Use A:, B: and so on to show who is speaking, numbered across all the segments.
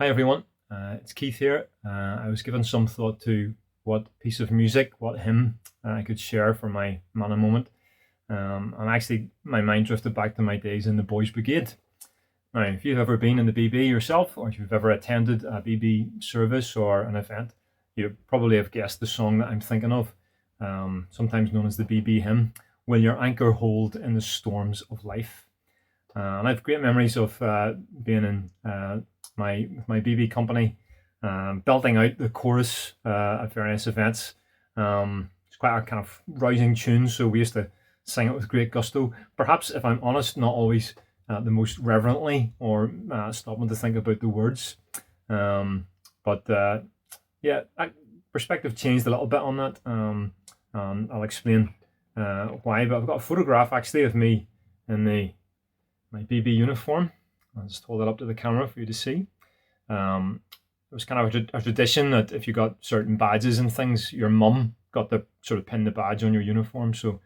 A: Hi everyone, it's Keith here. I was given some thought to what piece of music, what hymn I could share for my Manna moment. And actually, my mind drifted back to my days in the Boys Brigade. Now, if you've ever been in the BB yourself, or if you've ever attended a BB service or an event, you probably have guessed the song that I'm thinking of, sometimes known as the BB hymn, Will Your Anchor Hold in the Storms of Life? And I have great memories of being in my BB company, belting out the chorus at various events. It's quite a kind of rousing tune, so we used to sing it with great gusto. Perhaps, if I'm honest, not always the most reverently or stopping to think about the words. But yeah, perspective changed a little bit on that. I'll explain why. But I've got a photograph actually of me in my BB uniform. I'll just hold it up to the camera for you to see. It was kind of a tradition that if you got certain badges and things, your mum got to sort of pin the badge on your uniform. So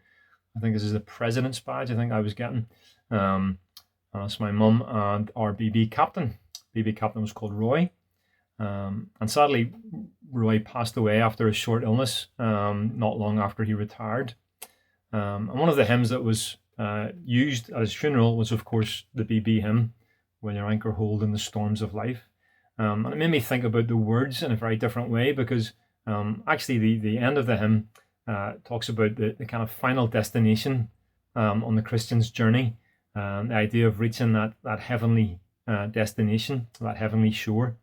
A: I think this is the president's badge I think I was getting. That's my mum and our BB captain. BB captain was called Roy. And sadly, Roy passed away after a short illness, not long after he retired. And one of the hymns that was used at his funeral was, of course, the BB hymn, Will Your Anchor Hold in the Storms of Life. And it made me think about the words in a very different way, because actually the end of the hymn talks about the kind of final destination on the Christian's journey, the idea of reaching that heavenly destination, that heavenly shore.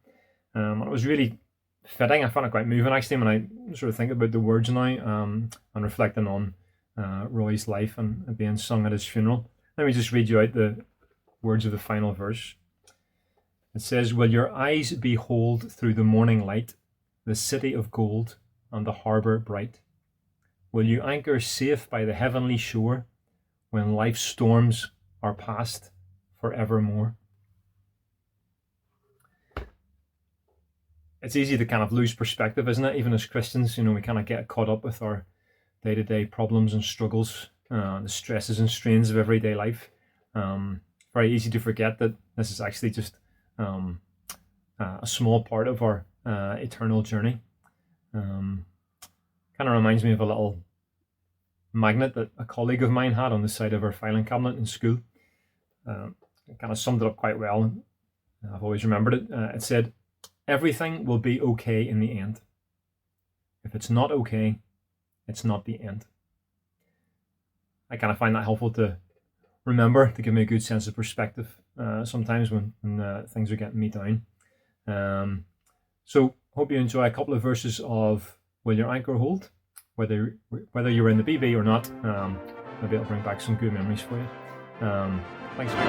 A: And it was really fitting. I found it quite moving actually when I sort of think about the words now, and reflecting on Roy's life and being sung at his funeral. Let me just read you out the words of the final verse. It says, Will your eyes behold through the morning light the city of gold and the harbour bright? Will you anchor safe by the heavenly shore when life's storms are past forevermore? It's easy to kind of lose perspective, isn't it? Even as Christians, we kind of get caught up with our day-to-day problems and struggles, the stresses and strains of everyday life. Very easy to forget that this is actually just a small part of our eternal journey. Kind of reminds me of a little magnet that a colleague of mine had on the side of her filing cabinet in school. It kind of summed it up quite well. I've always remembered it. It said, everything will be okay in the end. If it's not okay, it's not the end. I kind of find that helpful to remember, to give me a good sense of perspective sometimes when things are getting me down. So hope you enjoy a couple of verses of Will Your Anchor Hold, whether you're in the BB or not. Maybe it'll bring back some good memories for you. Thanks for